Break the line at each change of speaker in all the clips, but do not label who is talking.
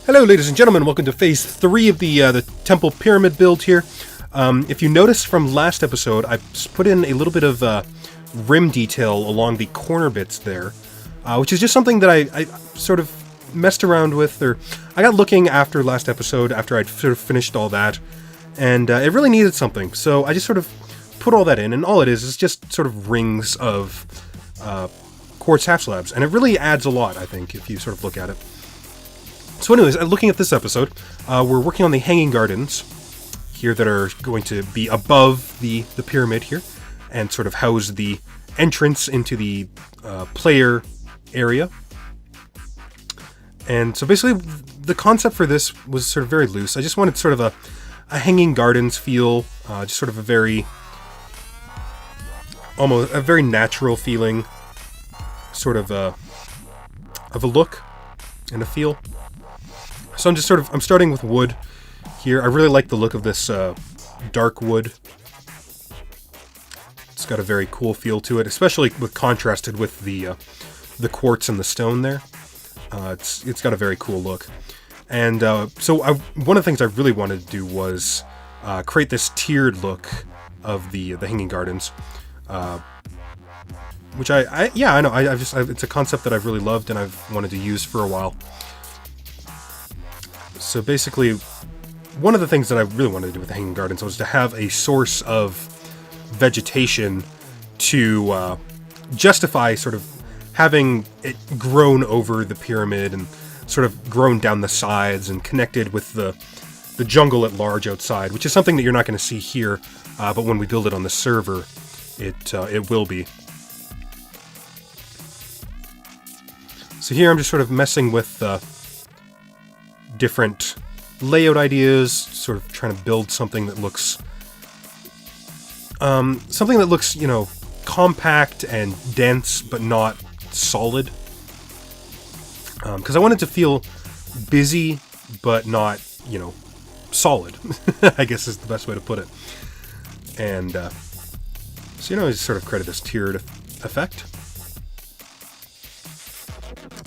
Hello, ladies and gentlemen. Welcome to Phase 3 of the Temple Pyramid build here. If you noticed from last episode, I put in a little bit of rim detail along the corner bits there, which is just something that I sort of messed around with, or I got looking after last episode, after I'd sort of finished all that, and it really needed something, so I just sort of put all that in, and all it is just sort of rings of quartz half slabs, and it really adds a lot, I think, if you sort of look at it. So anyways, looking at this episode, we're working on the hanging gardens here that are going to be above the pyramid here and sort of house the entrance into the player area. And so basically the concept for this was sort of very loose. I just wanted sort of a hanging gardens feel, just sort of a very, almost a very natural feeling sort of a look and a feel. So I'm starting with wood here. I really like the look of this dark wood. It's got a very cool feel to it, especially with contrasted with the quartz and the stone there. It's got a very cool look. And so one of the things I really wanted to do was create this tiered look of the hanging gardens, which I know it's a concept that I've really loved and I've wanted to use for a while. So basically, one of the things that I really wanted to do with the hanging gardens was to have a source of vegetation to justify sort of having it grown over the pyramid and sort of grown down the sides and connected with the jungle at large outside, which is something that you're not going to see here, but when we build it on the server, it will be. So here I'm just sort of messing with different layout ideas, sort of trying to build something that looks, compact and dense, but not solid. Because I want it to feel busy, but not, solid. I guess is the best way to put it. And so I just sort of created this tiered effect.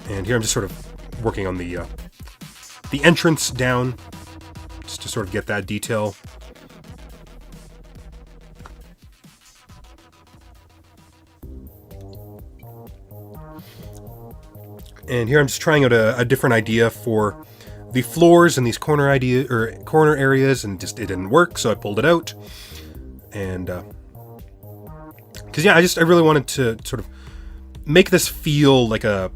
And here I'm just sort of working on the entrance down, just to sort of get that detail. And here I'm just trying out a different idea for the floors in these corner areas, and it didn't work, so I pulled it out. And because I really wanted to sort of make this feel like a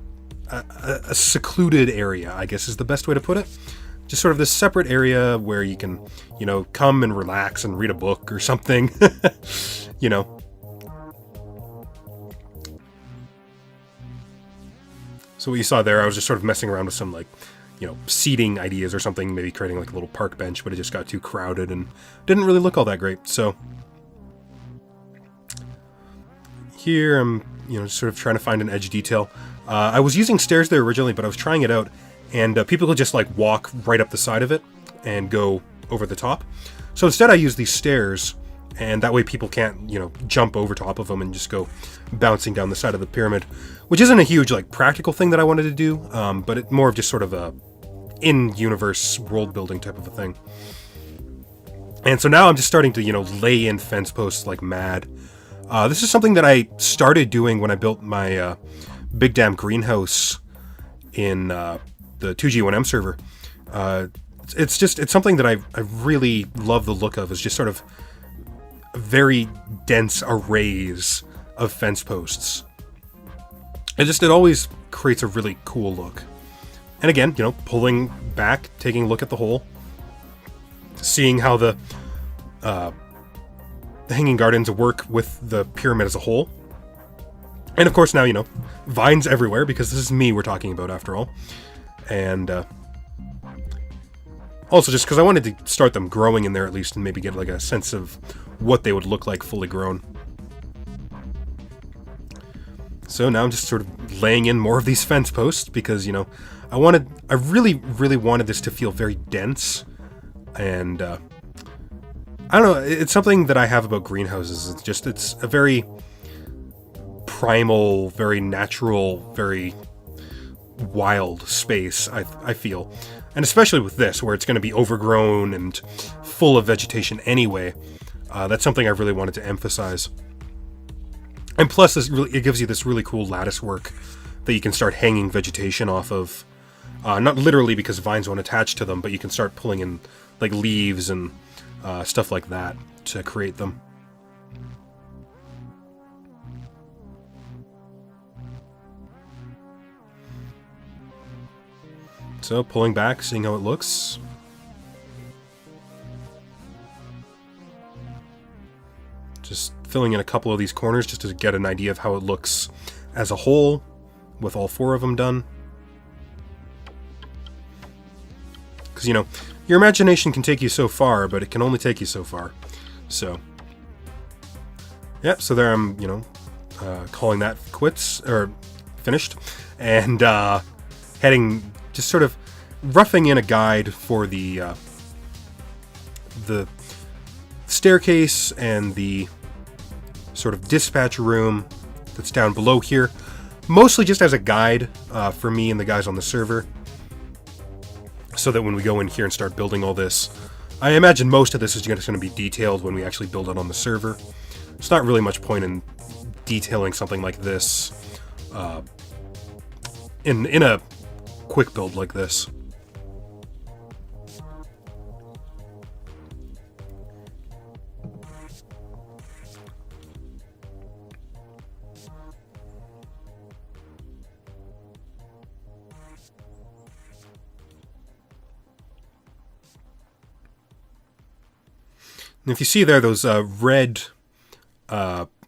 secluded area, I guess is the best way to put it. Just sort of this separate area where you can, come and relax and read a book or something, So what you saw there, I was just sort of messing around with some seating ideas or something, maybe creating like a little park bench, but it just got too crowded and didn't really look all that great. So here I'm, just sort of trying to find an edge detail. I was using stairs there originally, but I was trying it out, and people could just walk right up the side of it and go over the top. So instead I use these stairs, and that way people can't, jump over top of them and just go bouncing down the side of the pyramid, which isn't a huge, practical thing that I wanted to do, but it's more of just sort of a in-universe world-building type of a thing. And so now I'm just starting to, lay in fence posts like mad. This is something that I started doing when I built my BigDamn greenhouse in the 2G1M server. It's something that I really love the look of, is just sort of very dense arrays of fence posts. It always creates a really cool look. And again, pulling back, taking a look at the whole, seeing how the hanging gardens work with the pyramid as a whole. And of course now, vines everywhere, because this is me we're talking about after all. And also just because I wanted to start them growing in there at least, and maybe get a sense of what they would look like fully grown. So now I'm just sort of laying in more of these fence posts, because, I really, really wanted this to feel very dense. And I don't know, it's something that I have about greenhouses. It's a very primal, very natural, very wild space, I feel. And especially with this, where it's going to be overgrown and full of vegetation anyway, that's something I really wanted to emphasize. And plus, it gives you this really cool lattice work that you can start hanging vegetation off of. Not literally because vines won't attach to them, but you can start pulling in like leaves and stuff like that to create them. So, pulling back, seeing how it looks. Just filling in a couple of these corners just to get an idea of how it looks as a whole, with all 4 of them done. Because, you know, your imagination can take you so far, but it can only take you so far. So, yeah, so there I'm, you know, calling that quits, or finished, and heading, just sort of roughing in a guide for the staircase and the sort of dispatch room that's down below here, mostly just as a guide for me and the guys on the server, so that when we go in here and start building all this, I imagine most of this is just going to be detailed when we actually build it on the server. It's not really much point in detailing something like this in a quick build like this. And if you see there, those red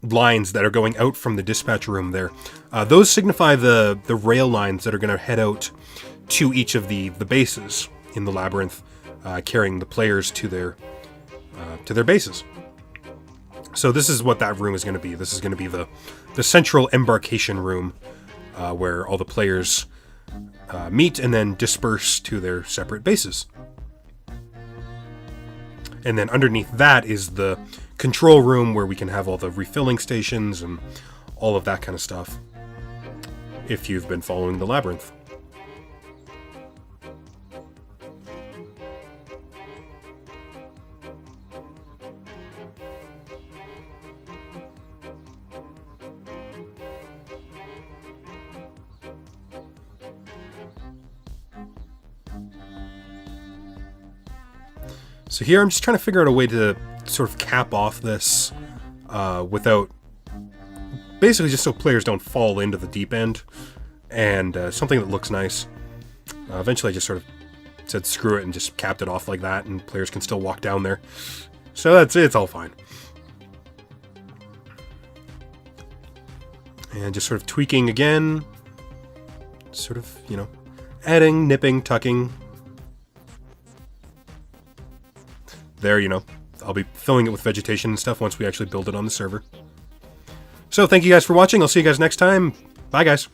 lines that are going out from the dispatch room there, those signify the rail lines that are going to head out to each of the bases in the labyrinth, carrying the players to their bases. So this is what that room is going to be. This is going to be the central embarkation room, where all the players meet and then disperse to their separate bases. And then underneath that is the control room, where we can have all the refilling stations and all of that kind of stuff, if you've been following the labyrinth. So here I'm just trying to figure out a way to sort of cap off this without, basically just so players don't fall into the deep end, and something that looks nice. Eventually I just sort of said screw it and just capped it off like that, and players can still walk down there. So it's all fine. And just sort of tweaking again, sort of, you know, adding, nipping, tucking. There, you know, I'll be filling it with vegetation and stuff once we actually build it on the server. So thank you guys for watching. I'll see you guys next time. Bye, guys.